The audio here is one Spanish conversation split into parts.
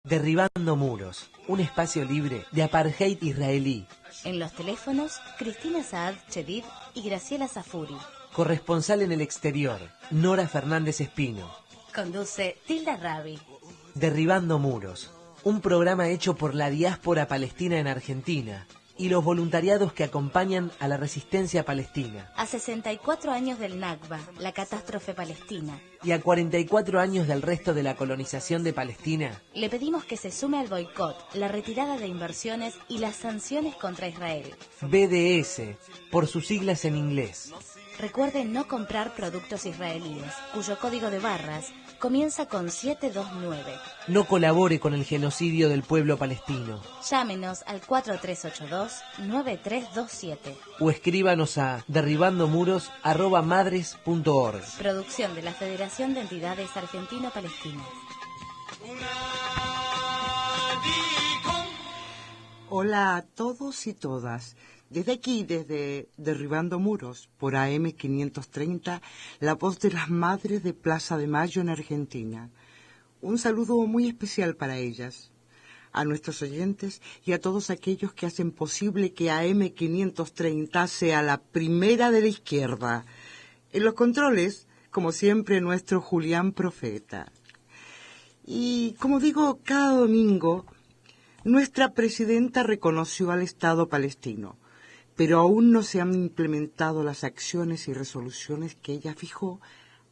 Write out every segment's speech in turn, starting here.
Derribando muros, un espacio libre de apartheid israelí. En los teléfonos, Cristina Saad Chedid y Graciela Safuri. Corresponsal en el exterior, Nora Fernández Espino. Conduce Tilda Rabi. Derribando muros, un programa hecho por la diáspora palestina en Argentina y los voluntariados que acompañan a la resistencia palestina. A 64 años del Nakba, la catástrofe palestina. Y a 44 años del resto de la colonización de Palestina, le pedimos que se sume al boicot, la retirada de inversiones y las sanciones contra Israel. BDS, por sus siglas en inglés. Recuerde no comprar productos israelíes, cuyo código de barras comienza con 729. No colabore con el genocidio del pueblo palestino. Llámenos al 4382-9327. O escríbanos a derribandomuros@madres.org. Producción de la Federación de Entidades Argentino-Palestinas. Hola a todos y todas. Desde aquí, desde Derribando Muros, por AM 530, la voz de las madres de Plaza de Mayo en Argentina. Un saludo muy especial para ellas, a nuestros oyentes y a todos aquellos que hacen posible que AM 530 sea la primera de la izquierda. En los controles, como siempre, nuestro Julián Profeta. Y como digo, cada domingo, nuestra presidenta reconoció al Estado palestino, pero aún no se han implementado las acciones y resoluciones que ella fijó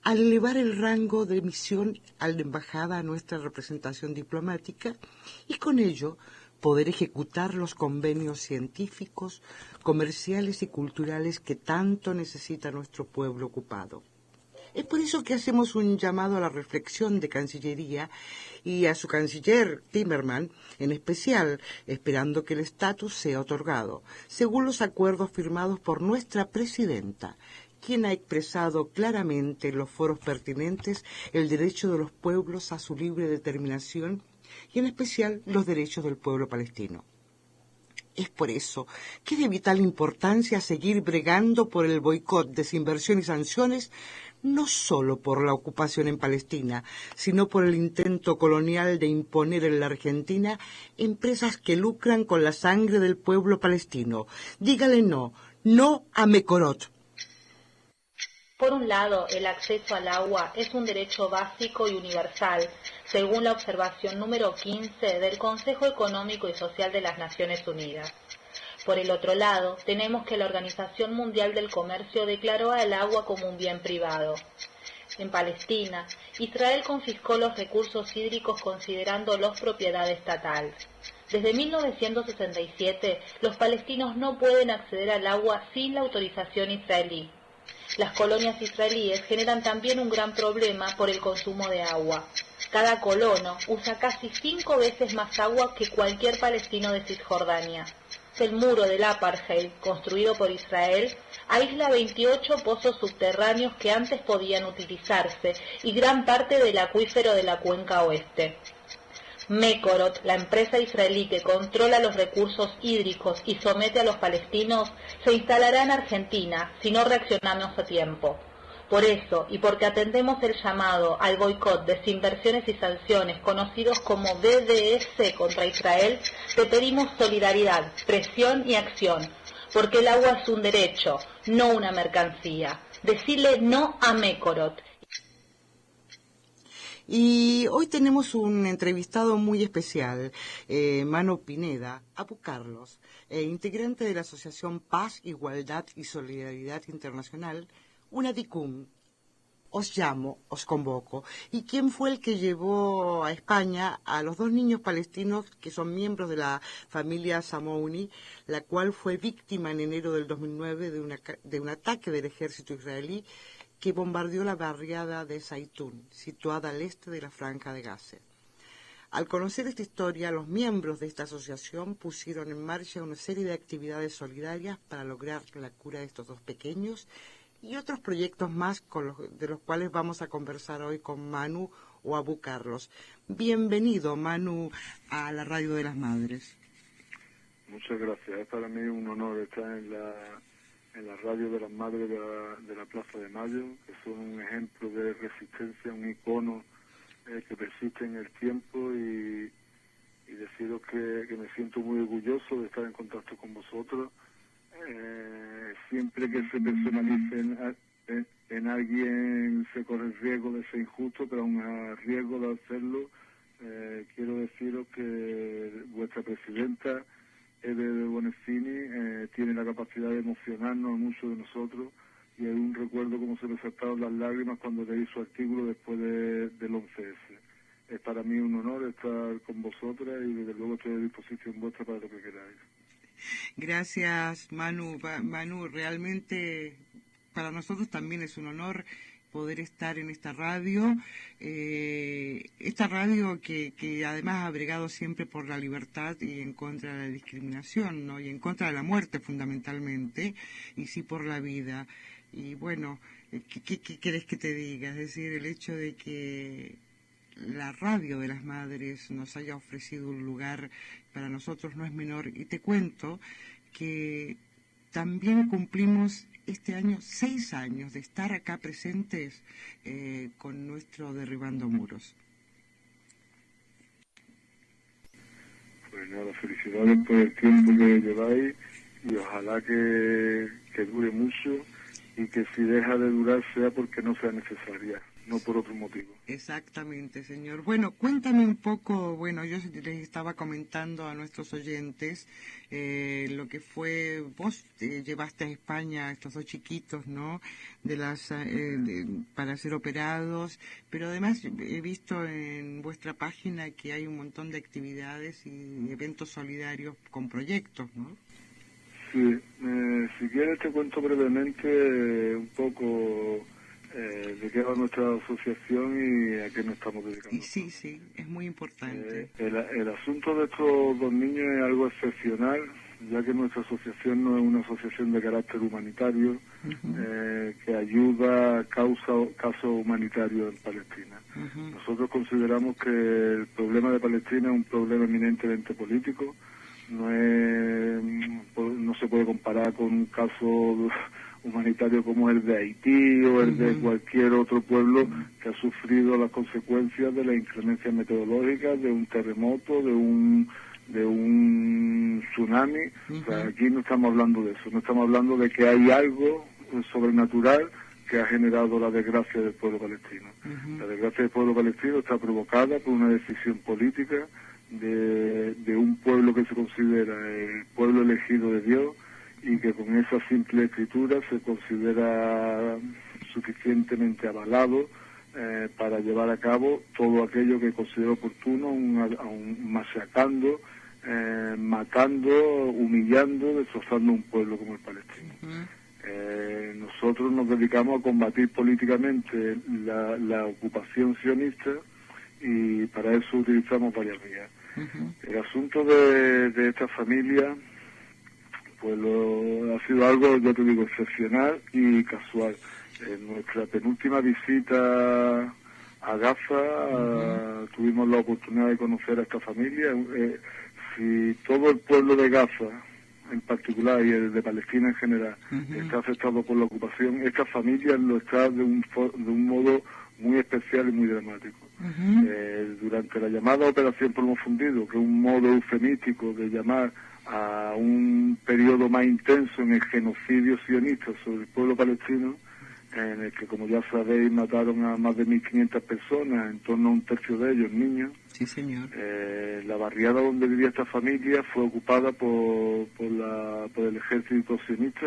al elevar el rango de misión a la embajada a nuestra representación diplomática y con ello poder ejecutar los convenios científicos, comerciales y culturales que tanto necesita nuestro pueblo ocupado. Es por eso que hacemos un llamado a la reflexión de Cancillería y a su canciller Timmermans en especial, esperando que el estatus sea otorgado, según los acuerdos firmados por nuestra presidenta, quien ha expresado claramente en los foros pertinentes el derecho de los pueblos a su libre determinación y en especial los derechos del pueblo palestino. Es por eso que es de vital importancia seguir bregando por el boicot, desinversión y sanciones, no solo por la ocupación en Palestina, sino por el intento colonial de imponer en la Argentina empresas que lucran con la sangre del pueblo palestino. Dígale no a Mekorot. Por un lado, el acceso al agua es un derecho básico y universal, según la observación número 15 del Consejo Económico y Social de las Naciones Unidas. Por el otro lado, tenemos que la Organización Mundial del Comercio declaró al agua como un bien privado. En Palestina, Israel confiscó los recursos hídricos considerándolos propiedad estatal. Desde 1967, los palestinos no pueden acceder al agua sin la autorización israelí. Las colonias israelíes generan también un gran problema por el consumo de agua. Cada colono usa casi 5 veces más agua que cualquier palestino de Cisjordania. El muro del apartheid, construido por Israel, aísla 28 pozos subterráneos que antes podían utilizarse y gran parte del acuífero de la cuenca oeste. Mekorot, la empresa israelí que controla los recursos hídricos y somete a los palestinos, se instalará en Argentina si no reaccionamos a tiempo. Por eso, y porque atendemos el llamado al boicot, desinversiones y sanciones conocidos como BDS contra Israel, te pedimos solidaridad, presión y acción, porque el agua es un derecho, no una mercancía. Decile no a Mekorot. Y hoy tenemos un entrevistado muy especial, Manu Pineda, Abu Carlos, integrante de la Asociación Paz, Igualdad y Solidaridad Internacional, UNADICUM. Os llamo, os convoco. ¿Y quién fue el que llevó a España a los 2 niños palestinos que son miembros de la familia Samouni, la cual fue víctima en enero del 2009 de un ataque del ejército israelí que bombardeó la barriada de Zaitún, situada al este de la Franja de Gaza? Al conocer esta historia, los miembros de esta asociación pusieron en marcha una serie de actividades solidarias para lograr la cura de estos 2 pequeños y otros proyectos más de los cuales vamos a conversar hoy con Manu o Abu Carlos. Bienvenido, Manu, a la Radio de las Madres. Muchas gracias. Es para mí un honor estar en la Radio de las Madres de la Plaza de Mayo, que son un ejemplo de resistencia, un icono que persiste en el tiempo y que me siento muy orgulloso de estar en contacto con vosotros. Siempre que se personalice en alguien se corre el riesgo de ser injusto, pero aun a riesgo de hacerlo, quiero deciros que vuestra presidenta, Eve Bonefini, tiene la capacidad de emocionarnos a muchos de nosotros, y hay un recuerdo como se me saltaron las lágrimas cuando leí su artículo después del 11S. Es para mí un honor estar con vosotras y desde luego estoy a disposición vuestra para lo que queráis. Gracias, Manu. Manu, realmente para nosotros también es un honor poder estar en esta radio que además ha bregado siempre por la libertad y en contra de la discriminación, ¿no? Y en contra de la muerte fundamentalmente, y sí por la vida. Y bueno, ¿qué querés que te diga? Es decir, el hecho de que la radio de las madres nos haya ofrecido un lugar para nosotros no es menor. Y te cuento que también cumplimos este año 6 años de estar acá presentes con nuestro Derribando Muros. Pues nada, felicidades por el tiempo que lleváis y ojalá que dure mucho y que si deja de durar sea porque no sea necesaria, no por otro motivo. Exactamente, señor. Bueno, cuéntame un poco, bueno, yo les estaba comentando a nuestros oyentes lo que fue, vos llevaste a España a estos 2 chiquitos, ¿no? Para ser operados, pero además he visto en vuestra página que hay un montón de actividades y eventos solidarios con proyectos, ¿no? Sí, si quieres te cuento brevemente un poco de qué va nuestra asociación y a qué nos estamos dedicando. Y sí, es muy importante. El asunto de estos 2 niños es algo excepcional, ya que nuestra asociación no es una asociación de carácter humanitario que ayuda a casos humanitarios en Palestina. Nosotros consideramos que el problema de Palestina es un problema eminentemente político. No se puede comparar con un caso humanitario como el de Haití o el de cualquier otro pueblo que ha sufrido las consecuencias de la inclemencia meteorológica, de un terremoto, de un tsunami. O sea, aquí no estamos hablando de eso, no estamos hablando de que hay algo sobrenatural que ha generado la desgracia del pueblo palestino. La desgracia del pueblo palestino está provocada por una decisión política de un pueblo que se considera el pueblo elegido de Dios y que con esa simple escritura se considera suficientemente avalado para llevar a cabo todo aquello que considera oportuno, masacrando, matando, humillando, destrozando un pueblo como el palestino. Nosotros nos dedicamos a combatir políticamente la ocupación sionista y para eso utilizamos varias vías. El asunto de esta familia pues ha sido algo, yo te digo, excepcional y casual. En nuestra penúltima visita a Gaza tuvimos la oportunidad de conocer a esta familia. Si todo el pueblo de Gaza en particular y el de Palestina en general está afectado por la ocupación, esta familia lo está de un modo muy especial y muy dramático. Durante la llamada Operación Plomo Fundido, que es un modo eufemístico de llamar a un periodo más intenso en el genocidio sionista sobre el pueblo palestino, en el que, como ya sabéis, mataron a más de 1.500 personas, en torno a un tercio de ellos niños. Sí, señor. La barriada donde vivía esta familia fue ocupada por el ejército sionista,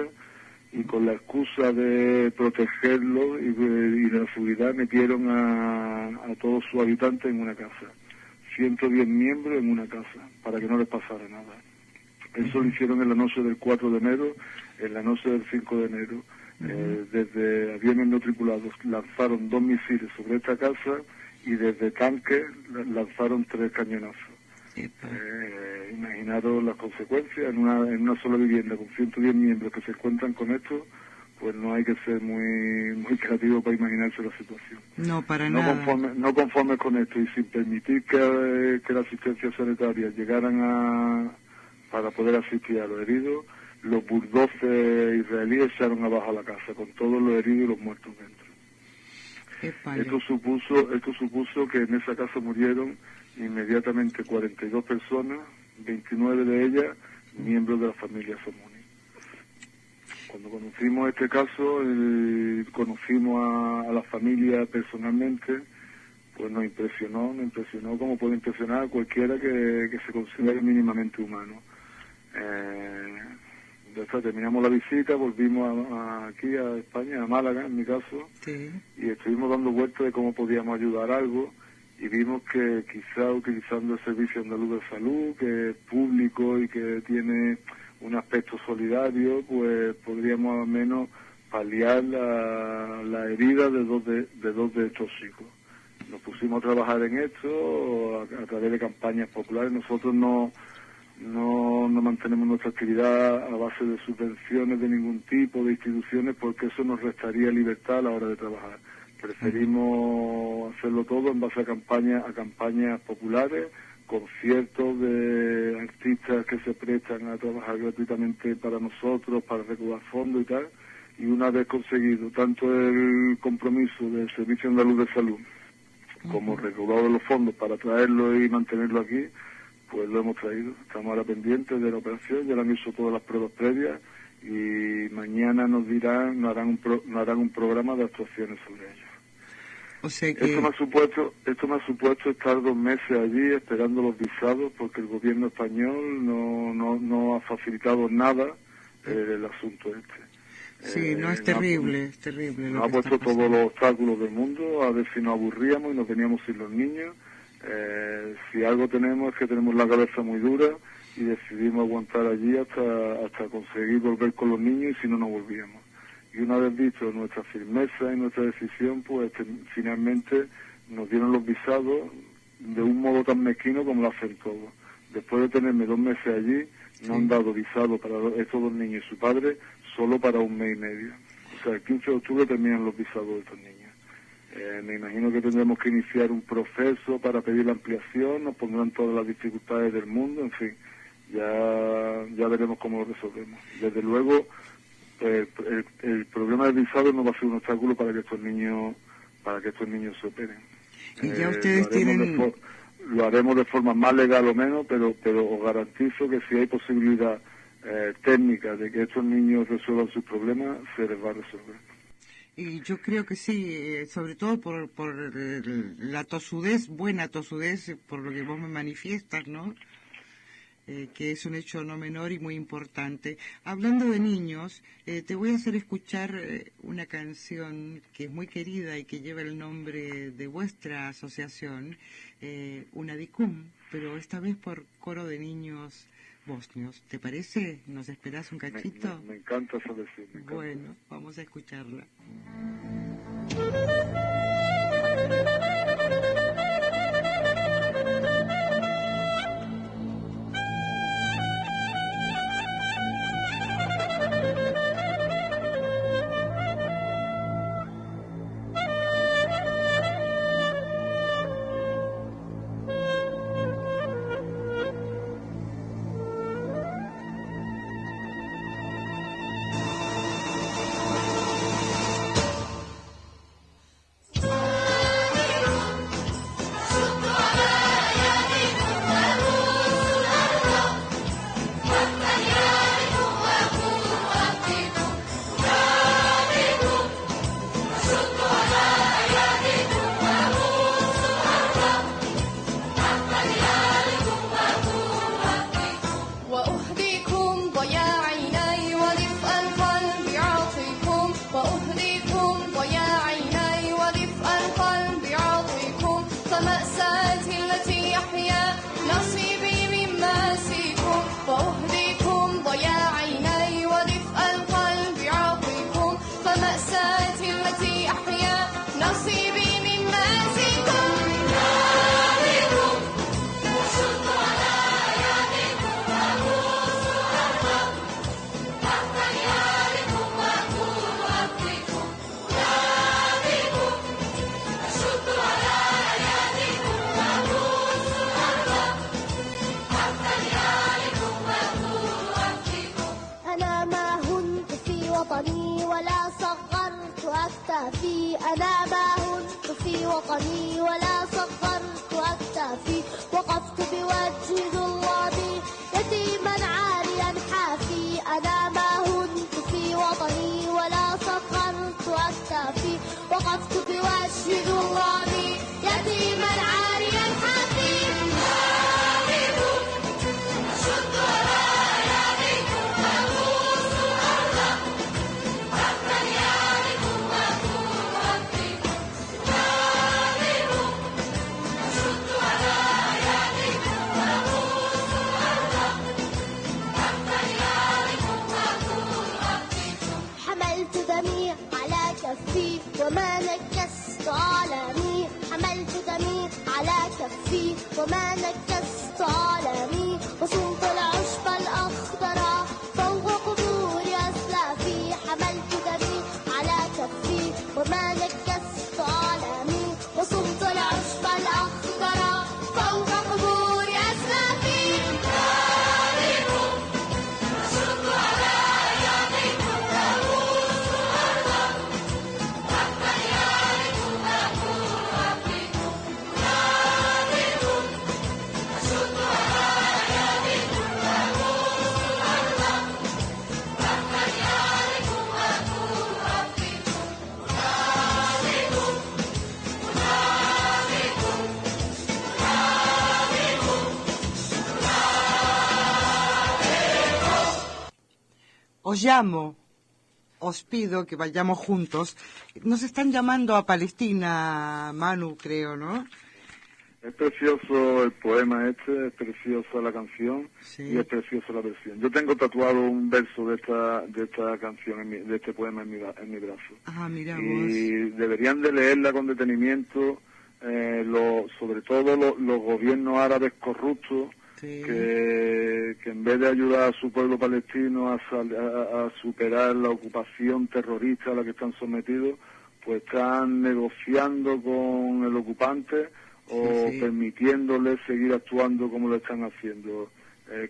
y con la excusa de protegerlo y de la seguridad metieron a todos sus habitantes en una casa. 110 miembros en una casa, para que no les pasara nada. Eso lo hicieron en la noche del 4 de enero, en la noche del 5 de enero. Desde aviones no tripulados lanzaron 2 misiles sobre esta casa y desde tanques lanzaron 3 cañonazos. Imaginaros las consecuencias en una sola vivienda con 110 miembros que se encuentran con esto, pues no hay que ser muy creativo para imaginarse la situación. No, para nada. No conformes con esto y sin permitir que la asistencia sanitaria llegaran para poder asistir a los heridos, los bulldozers israelíes echaron abajo a la casa con todos los heridos y los muertos dentro. Esto supuso que en esa casa murieron inmediatamente 42 personas, 29 de ellas miembros de la familia Somoni. Cuando conocimos este caso, conocimos a la familia personalmente, pues nos impresionó como puede impresionar a cualquiera que se considere mínimamente humano. Después terminamos la visita, volvimos aquí a España, a Málaga en mi caso, Sí. y estuvimos dando vueltas de cómo podíamos ayudar algo, y vimos que quizá utilizando el Servicio Andaluz de Salud, que es público y que tiene un aspecto solidario, pues podríamos al menos paliar la herida de dos de estos chicos. Nos pusimos a trabajar en esto a través de campañas populares. Nosotros no mantenemos nuestra actividad a base de subvenciones de ningún tipo, de instituciones, porque eso nos restaría libertad a la hora de trabajar. Preferimos hacerlo todo en base a campañas populares, conciertos de artistas que se prestan a trabajar gratuitamente para nosotros, para recaudar fondos y tal. Y una vez conseguido tanto el compromiso del Servicio Andaluz de Salud como recaudado de los fondos para traerlo y mantenerlo aquí, pues lo hemos traído. Estamos ahora pendientes de la operación, ya le han hecho todas las pruebas previas y mañana nos harán un programa de actuaciones sobre ello. O sea que... Esto me ha supuesto estar 2 meses allí esperando los visados, porque el gobierno español no ha facilitado nada el asunto este. Sí, no, es terrible, lo Nos ha que puesto está pasando. todos los obstáculos del mundo, a ver si nos aburríamos y nos veníamos sin los niños. Si algo tenemos es que tenemos la cabeza muy dura y decidimos aguantar allí hasta conseguir volver con los niños, y si no, nos volvíamos. Y una vez visto nuestra firmeza y nuestra decisión, pues finalmente nos dieron los visados de un modo tan mezquino como lo hacen todos. Después de tenerme 2 meses allí, no han dado visado para estos 2 niños y su padre solo para 1 mes y medio. O sea, el 15 de octubre terminan los visados de estos niños. Me imagino que tendremos que iniciar un proceso para pedir la ampliación, nos pondrán todas las dificultades del mundo, en fin, ya veremos cómo lo resolvemos. Desde luego, el problema del visado no va a ser un obstáculo para que estos niños se operen. Y ya ustedes tienen... Lo haremos de forma más legal o menos, pero os garantizo que si hay posibilidad técnica de que estos niños resuelvan sus problemas, se les va a resolver. Y yo creo que sí, sobre todo por la tosudez, buena tosudez, por lo que vos me manifiestas, ¿no? Que es un hecho no menor y muy importante. Hablando de niños, te voy a hacer escuchar una canción que es muy querida y que lleva el nombre de vuestra asociación, Unadicum, pero esta vez por coro de niños bosnios. ¿Te parece? ¿Nos esperás un cachito? Me encanta esa versión. Bueno, vamos a escucharla. أنا ما هنت في وطني ولا صغرت أكتافي وقفت بوجه ظلامي os llamo, os pido que vayamos juntos. Nos están llamando a Palestina, Manu, creo, ¿no? Es precioso el poema este, es preciosa la canción, Sí. y es preciosa la versión. Yo tengo tatuado un verso de esta canción, de este poema en mi brazo. Ah, mira vos. Y deberían de leerla con detenimiento, sobre todo los gobiernos árabes corruptos, Sí. que en vez de ayudar a su pueblo palestino a superar la ocupación terrorista a la que están sometidos, pues están negociando con el ocupante o sí. permitiéndole seguir actuando como lo están haciendo.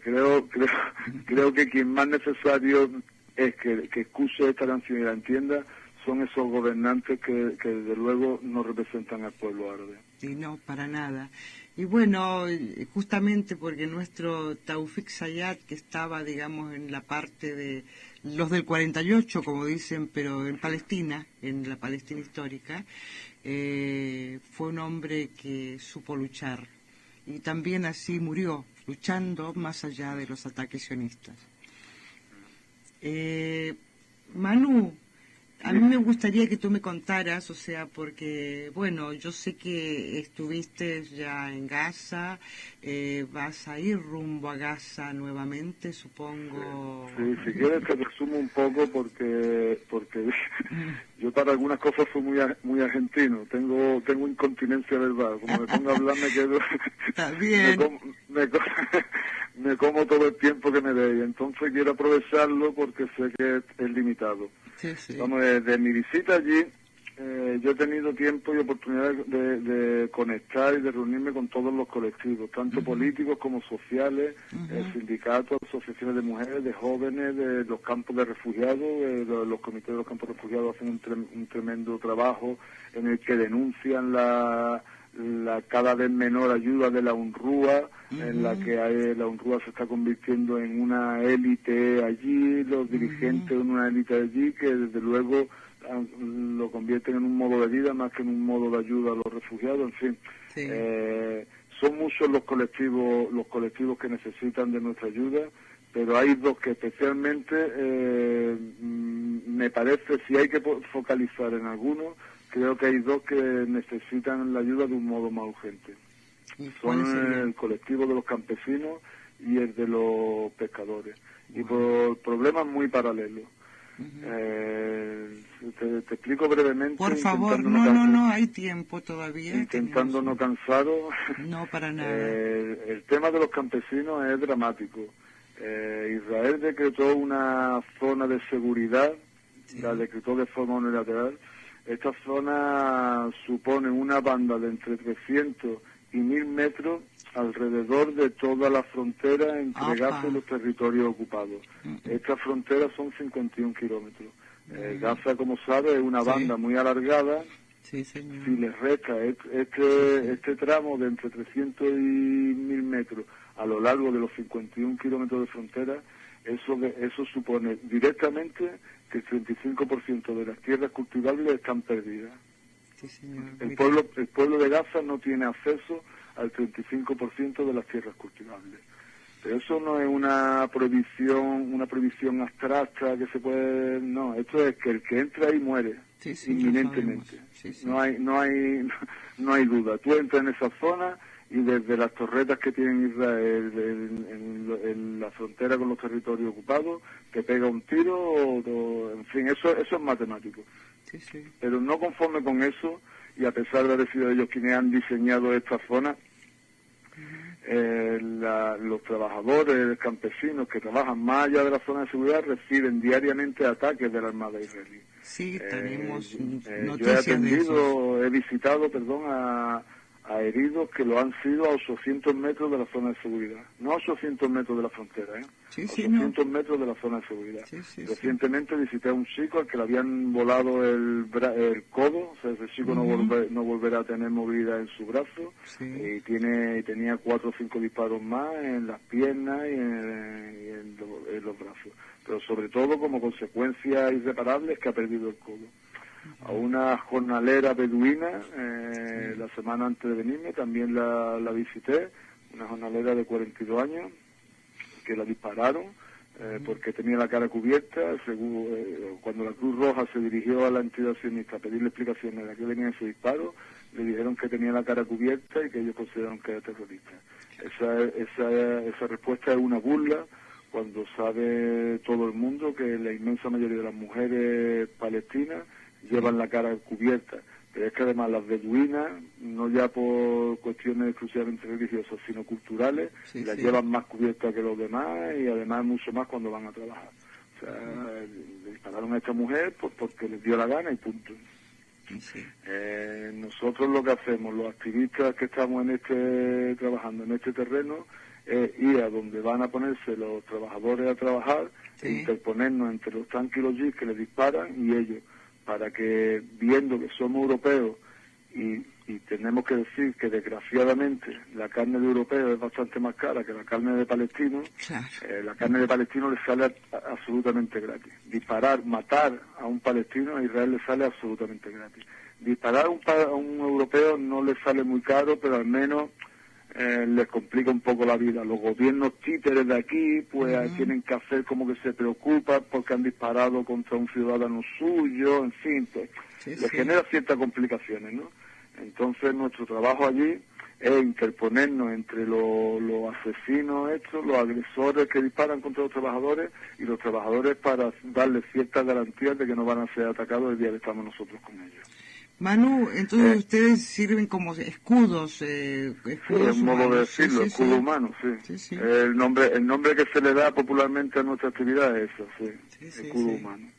Creo que quien más necesario es que escuche esta canción y la entienda son esos gobernantes que desde luego no representan al pueblo árabe. Sí, no, para nada. Y bueno, justamente porque nuestro Taufik Sayad, que estaba, digamos, en la parte de los del 48, como dicen, pero en Palestina, en la Palestina histórica, fue un hombre que supo luchar. Y también así murió, luchando más allá de los ataques sionistas. Manu, a mí me gustaría que tú me contaras, o sea, porque, bueno, yo sé que estuviste ya en Gaza, vas a ir rumbo a Gaza nuevamente, supongo. Sí, si quieres te resumo un poco porque yo para algunas cosas soy muy argentino, tengo incontinencia verbal, como me pongo a hablar me quedo... Está bien. me como todo el tiempo que me dé, y entonces quiero aprovecharlo porque sé que es limitado. Sí, sí. Vamos, de mi visita allí, yo he tenido tiempo y oportunidad de conectar y de reunirme con todos los colectivos, tanto políticos como sociales, sindicatos, asociaciones de mujeres, de jóvenes, de los campos de refugiados. Los comités de los campos de refugiados hacen un tremendo trabajo en el que denuncian la cada vez menor ayuda de la UNRWA, en la que la UNRWA se está convirtiendo en una élite allí, los dirigentes en una élite allí, que desde luego lo convierten en un modo de vida más que en un modo de ayuda a los refugiados. En fin, Sí. son muchos los colectivos que necesitan de nuestra ayuda, pero hay dos que especialmente me parece, si hay que focalizar en algunos, creo que hay dos que necesitan la ayuda de un modo más urgente. Son el colectivo de los campesinos y el de los pescadores. Y por problemas muy paralelos. Te explico brevemente. Por favor, no, hay tiempo todavía. Intentando no cansaros. No, para nada. El tema de los campesinos es dramático. Israel decretó una zona de seguridad, la decretó de forma unilateral. Esta zona supone una banda de entre 300 y 1000 metros alrededor de toda la frontera entre Gaza y los territorios ocupados. Estas fronteras son 51 kilómetros. Gaza, como sabes, es una banda muy alargada. Sí, señor. Si les resta este tramo de entre 300 y 1000 metros a lo largo de los 51 kilómetros de frontera, eso supone directamente que el 35% de las tierras cultivables están perdidas. Sí, señor. El pueblo de Gaza no tiene acceso al 35% de las tierras cultivables. Pero eso no es una prohibición abstracta que se puede... No, esto es que el que entra ahí muere, inminentemente. Sí. No hay duda. Tú entras en esa zona y desde las torretas que tiene Israel en la frontera con los territorios ocupados, te pega un tiro, en fin, eso es matemático. Sí. Pero no conforme con eso, y a pesar de haber sido ellos quienes han diseñado esta zona, los trabajadores campesinos que trabajan más allá de la zona de seguridad reciben diariamente ataques de la Armada israelí. Sí, tenemos Yo noticias de eso. he visitado a heridos que lo han sido a 800 metros de la zona de seguridad. No a 800 metros de la frontera, 800 metros de la zona de seguridad. Recientemente visité a un chico al que le habían volado el codo, o sea, ese chico no volverá a tener movilidad en su brazo, y tenía 4 o 5 disparos más en las piernas y en los brazos. Pero sobre todo como consecuencia irreparable es que ha perdido el codo. A una jornalera beduina, la semana antes de venirme, también la visité, una jornalera de 42 años, que la dispararon, porque tenía la cara cubierta. Cuando la Cruz Roja se dirigió a la entidad sionista a pedirle explicaciones de a qué venía ese disparo, le dijeron que tenía la cara cubierta y que ellos consideraron que era terrorista. Esa respuesta es una burla, cuando sabe todo el mundo que la inmensa mayoría de las mujeres palestinas llevan la cara cubierta. Pero es que además las beduinas, no ya por cuestiones exclusivamente religiosas, sino culturales, las llevan más cubiertas que los demás, y además mucho más cuando van a trabajar. O sea, le dispararon a esta mujer porque les dio la gana y punto. Nosotros lo que hacemos, los activistas que estamos trabajando en este terreno, es ir a donde van a ponerse los trabajadores a trabajar, e interponernos entre los tanques y los jeeps que les disparan y ellos, para que, viendo que somos europeos y tenemos que decir que desgraciadamente la carne de europeo es bastante más cara que la carne de palestino, la carne de palestino le sale absolutamente gratis. Matar a un palestino a Israel le sale absolutamente gratis. Disparar a un europeo no le sale muy caro, pero al menos les complica un poco la vida. Los gobiernos títeres de aquí pues tienen que hacer como que se preocupan porque han disparado contra un ciudadano suyo, en fin, pues les genera ciertas complicaciones, ¿no? Entonces nuestro trabajo allí es interponernos entre los asesinos estos, los agresores que disparan contra los trabajadores, y los trabajadores, para darles ciertas garantías de que no van a ser atacados el día que estamos nosotros con ellos. Manu, entonces ustedes sirven como escudos, escudos es un modo de decirlo, escudo humano, sí. El nombre que se le da popularmente a nuestra actividad es eso, escudo humano.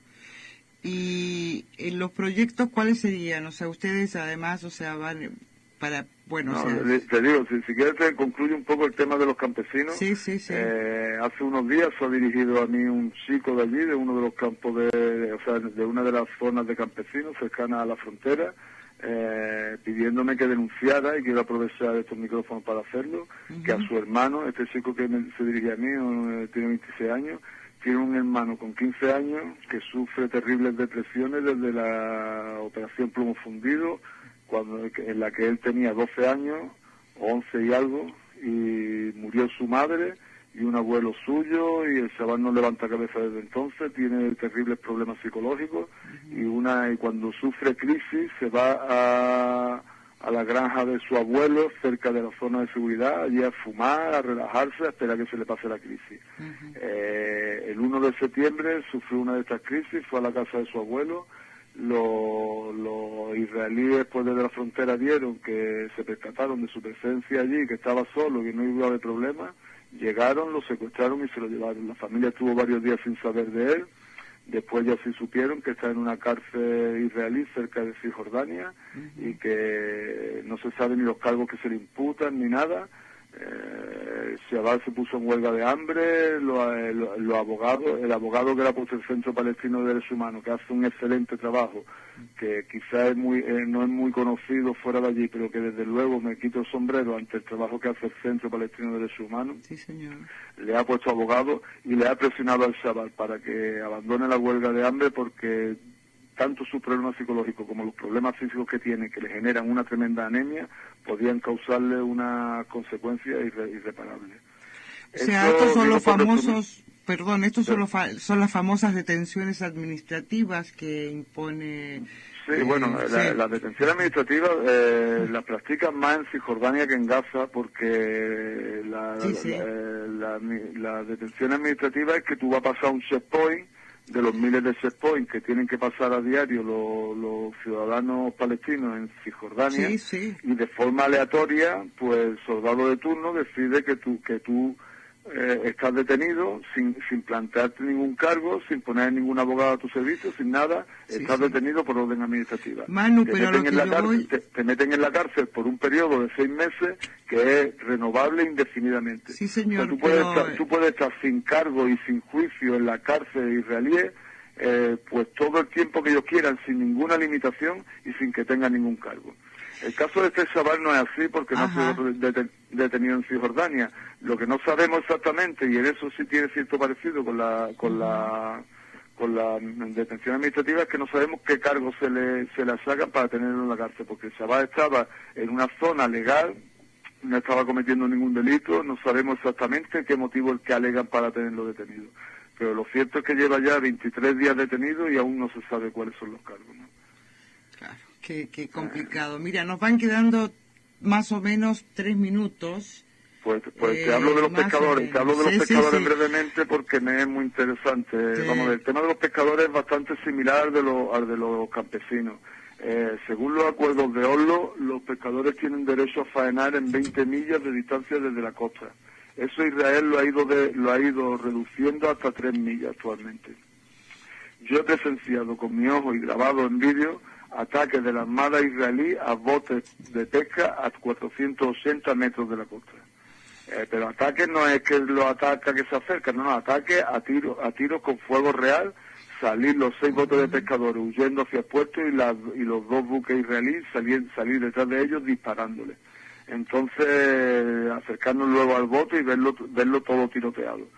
Y en los proyectos, ¿cuáles serían? O sea, ustedes además, van para, te digo, si quieres te concluyo un poco el tema de los campesinos. Hace unos días se ha dirigido a mí un chico de allí, de uno de los campos de una de las zonas de campesinos cercanas a la frontera, pidiéndome que denunciara, y quiero aprovechar estos micrófonos para hacerlo, que a su hermano, este chico que se dirige a mí, tiene 26 años, tiene un hermano con 15 años que sufre terribles depresiones desde la operación plomo fundido, en la que él tenía 12 años, o 11 y algo, y murió su madre y un abuelo suyo, y el chaval no levanta cabeza desde entonces, tiene terribles problemas psicológicos, y cuando sufre crisis se va a la granja de su abuelo, cerca de la zona de seguridad, allí a fumar, a relajarse, a esperar a que se le pase la crisis. El 1 de septiembre sufrió una de estas crisis, fue a la casa de su abuelo. Los israelíes, después de la frontera, vieron que se percataron de su presencia allí, que estaba solo, que no iba a haber problema. Llegaron, lo secuestraron y se lo llevaron. La familia estuvo varios días sin saber de él. Después ya sí supieron que está en una cárcel israelí cerca de Cisjordania, y que no se sabe ni los cargos que se le imputan ni nada. Shabbat se puso en huelga de hambre, el abogado que era por el Centro Palestino de Derechos Humanos, que hace un excelente trabajo, que quizás no es muy conocido fuera de allí, pero que desde luego me quito el sombrero ante el trabajo que hace el Centro Palestino de Derechos Humanos. Sí, señor. Le ha puesto abogado y le ha presionado al Shabbat para que abandone la huelga de hambre, porque tanto sus problemas psicológicos como los problemas físicos que tiene, que le generan una tremenda anemia, podían causarle una consecuencia irreparable. O sea, estos son los famosos, son las famosas detenciones administrativas que impone... Sí, las detenciones administrativas las practican más en Cisjordania que en Gaza, porque la detención administrativa es que tú vas a pasar un checkpoint, de los miles de checkpoints que tienen que pasar a diario los ciudadanos palestinos en Cisjordania, y de forma aleatoria, pues el soldado de turno decide que tú estás detenido sin plantearte ningún cargo, sin poner ningún abogado a tu servicio, sin nada, estás detenido por orden administrativa. Manu, te meten en la cárcel por un periodo de 6 meses que es renovable indefinidamente. Sí, señor. O sea, tú puedes estar sin cargo y sin juicio en la cárcel israelí, pues todo el tiempo que ellos quieran, sin ninguna limitación y sin que tengan ningún cargo. El caso de este chaval no es así, porque no ha sido detenido en Cisjordania. Lo que no sabemos exactamente, y en eso sí tiene cierto parecido con la detención administrativa, es que no sabemos qué cargos se le sacan para tenerlo en la cárcel, porque el chaval estaba en una zona legal, no estaba cometiendo ningún delito, no sabemos exactamente qué motivo el que alegan para tenerlo detenido. pero lo cierto es que lleva ya 23 días detenido y aún no se sabe cuáles son los cargos, ¿no? Claro, qué complicado. Mira, nos van quedando más o menos 3 minutos. Pues te hablo de los pescadores, Sí. brevemente porque me es muy interesante. Sí. Vamos, el tema de los pescadores es bastante similar al de los campesinos. Según los acuerdos de Oslo, los pescadores tienen derecho a faenar en 20 millas de distancia desde la costa. Eso Israel lo ha ido reduciendo hasta 3 millas actualmente. Yo he presenciado con mi ojo y grabado en vídeo ataques de la Armada israelí a botes de pesca a 480 metros de la costa. Pero ataques no es que los ataca que se acercan, no, ataques a tiros con fuego real, salir los 6 botes de pescadores huyendo hacia el puerto y los 2 buques israelíes salir detrás de ellos disparándoles. Entonces, acercarnos luego al bote y verlo todo tiroteado.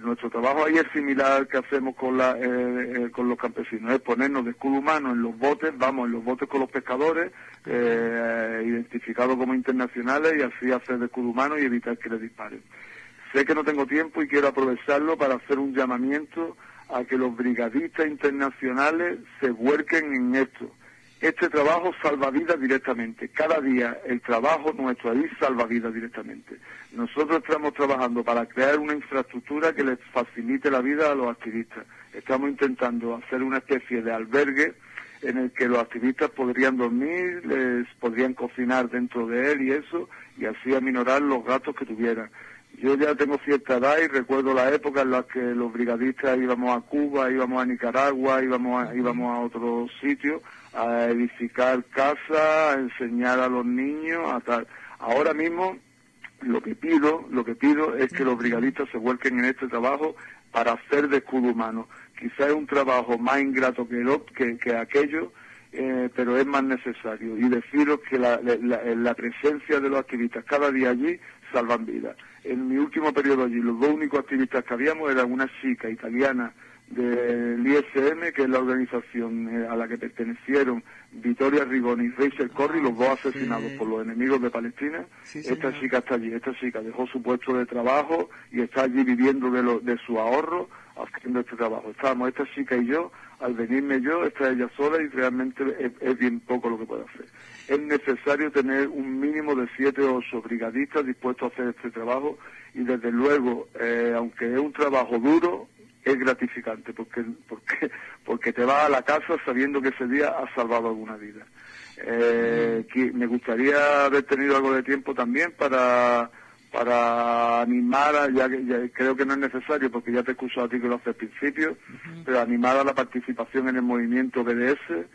Nuestro trabajo ahí es similar al que hacemos con los campesinos, es ponernos de escudo humano en los botes, en los botes con los pescadores, identificados como internacionales, y así hacer de escudo humano y evitar que les disparen. Sé que no tengo tiempo y quiero aprovecharlo para hacer un llamamiento a que los brigadistas internacionales se vuelquen en esto. Este trabajo salva vidas directamente. Cada día el trabajo nuestro ahí salva vidas directamente. Nosotros estamos trabajando para crear una infraestructura que les facilite la vida a los activistas. Estamos intentando hacer una especie de albergue en el que los activistas podrían dormir, les podrían cocinar dentro de él y así aminorar los gastos que tuvieran. Yo ya tengo cierta edad y recuerdo la época en la que los brigadistas íbamos a Cuba, íbamos a Nicaragua, íbamos a otros sitios a edificar casas, a enseñar a los niños, a tal. Ahora mismo lo que pido es que los brigadistas se vuelquen en este trabajo para hacer de escudo humano. Quizás es un trabajo más ingrato que aquello, pero es más necesario. Y deciros que la presencia de los activistas cada día allí salvan vidas. En mi último periodo allí, los 2 únicos activistas que habíamos eran una chica italiana del ISM, que es la organización a la que pertenecieron Vittoria Rigoni y Rachel Corrie, los 2 asesinados por los enemigos de Palestina. Sí, esta chica está allí, esta chica dejó su puesto de trabajo y está allí viviendo de su ahorro haciendo este trabajo. Estábamos esta chica y yo, al venirme yo, está ella sola y realmente es bien poco lo que puede hacer. Es necesario tener un mínimo de 7 o 8 brigadistas dispuestos a hacer este trabajo y desde luego, aunque es un trabajo duro, es gratificante porque te vas a la casa sabiendo que ese día has salvado alguna vida. Me gustaría haber tenido algo de tiempo también para animar, ya creo que no es necesario porque ya te escucho a ti que lo hace al principio, pero animar a la participación en el movimiento BDS,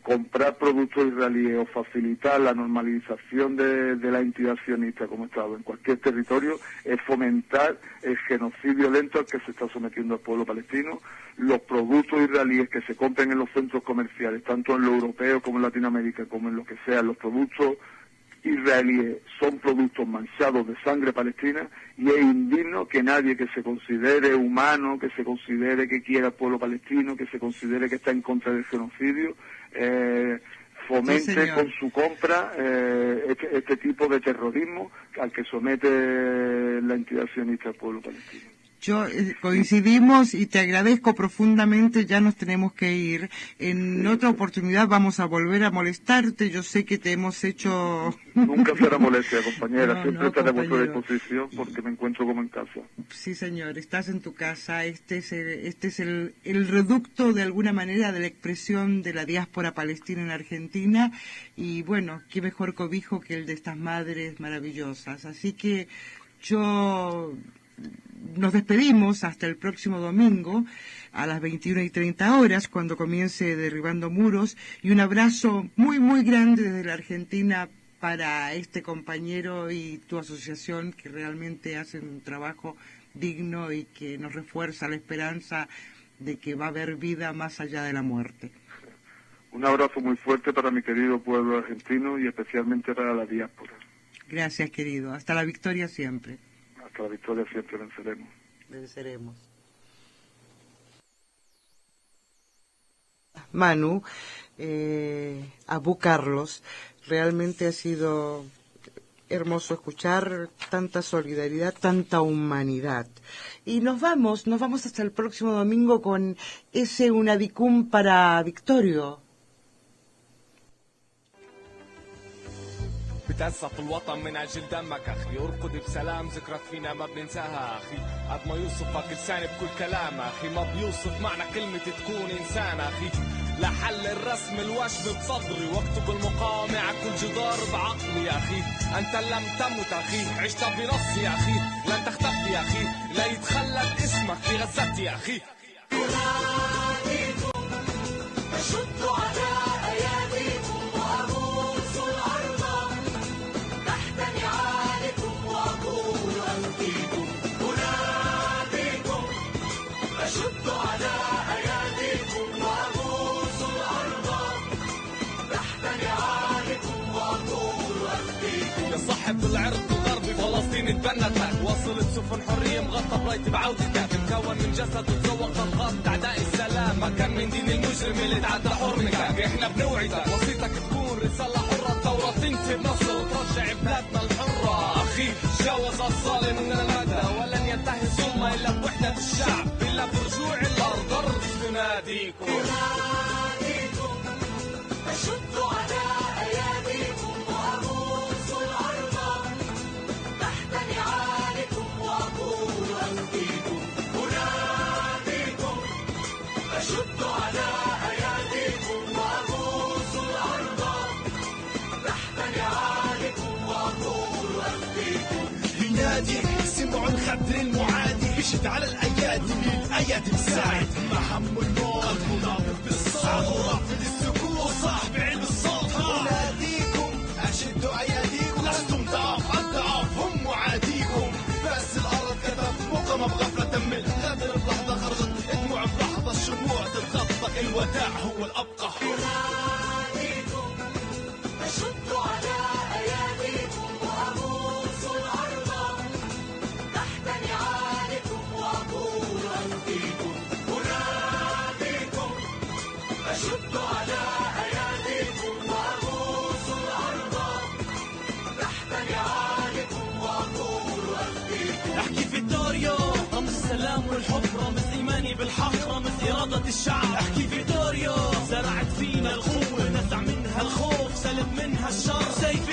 comprar productos israelíes o facilitar la normalización de la entidad sionista como Estado en cualquier territorio es fomentar el genocidio lento al que se está sometiendo al pueblo palestino. Los productos israelíes que se compren en los centros comerciales, tanto en lo europeo como en Latinoamérica, como en lo que sea, los productos israelíes son productos manchados de sangre palestina y es indigno que nadie que se considere humano, que se considere que quiera al pueblo palestino, que se considere que está en contra del genocidio, fomente con su compra este tipo de terrorismo al que somete la entidad sionista al pueblo palestino. Coincidimos y te agradezco profundamente, ya nos tenemos que ir. En otra oportunidad vamos a volver a molestarte, yo sé que te hemos hecho... Nunca será molestia, compañera, siempre estaré a vuestra disposición porque me encuentro como en casa. Sí, señor, estás en tu casa, este es el reducto de alguna manera de la expresión de la diáspora palestina en Argentina y bueno, qué mejor cobijo que el de estas madres maravillosas. Así que nos despedimos hasta el próximo domingo a las 21:30 cuando comience Derribando Muros y un abrazo muy muy grande desde la Argentina para este compañero y tu asociación que realmente hacen un trabajo digno y que nos refuerza la esperanza de que va a haber vida más allá de la muerte. Un abrazo muy fuerte para mi querido pueblo argentino y especialmente para la diáspora. Gracias, querido. Hasta la victoria siempre. Hasta la victoria siempre venceremos. Venceremos. Manu, Abu Carlos, realmente ha sido hermoso escuchar tanta solidaridad, tanta humanidad. Y nos vamos hasta el próximo domingo con ese Unadicum para Victorio. بتأسف الوطن من أجل دمك أخي، ارقد بسلام ذكرت فينا ما بننساها أخي، قد ما يوصفك لساني بكل كلام أخي، ما بيوصف معنى كلمة تكون إنسان أخي، لحل الرسم الوشم بصدري، واكتب المقاومة على كل جدار بعقلي يا أخي، أنت لم تمت أخي، عشت بنصي يا أخي، لن تختفي يا أخي، لا يتخلد اسمك في غزتي يا أخي. أناديكم أشد على أياديكم وأبوس الأرض تحت نعالكم وأقول أنقيكم. أناديكم أشد على أياديكم وأبوس الأرض تحت نعالكم وأقول أنقيكم. يا صاحب العرق الغربي فلسطين اتبنتك، وصلت سفن حرية مغطى برايت بعودتك، مكون من جسد وتزوق طلقات أعداء السلام، ما كان من دين المجرم اللي تعدى حرمتك. احنا بنوعدك وصيتك تكون رسالة حرة، الثورة تنتهي بنصر وترجع بلادنا الحرة. أخي جاوز الظالم من المدى، ولن ينتهي الظلم إلا بوحدة الشعب، إلا برجوع الأرض. أرض تناديكم أناديكم أشد على أياديكم وأبوس الأرض تحت نعالكم وأقول أنقيكم. أناديكم أشد على أياديكم وأبوس الأرض تحت نعالكم وأقول أنقيكم. ينادي سمعوا الخدر المعادي، يشد على الأيادي، الأيادي تساعد، ما هم الموت مناطق بالصوت، ورافض السكوت صاحب علم الصوت. أناديكم أشدوا أياديكم، لستم ضعاف، الضعاف هم معاديكم. بس الأرض كتب مقامة بغفلة، تم الغدر بلحظة، خرجت دموع بلحظة، الشموع تتغطى، الوداع هو الأبقى. أناديكم أشدوا على أياديكم وأبوس الأرض تحت نعالكم وأقول أنقيكم. أناديكم أشدوا على أياديكم وأبوس الأرض تحت نعالكم وأقول أنقيكم. أحكي فيتوريو رمز السلام والحب، رمز إيماني بالحق، رمز إرادة الشعب. أحكي فيتوريو زرعت فينا القوة، نزع منها الخوف، سلب منها الشر، سيف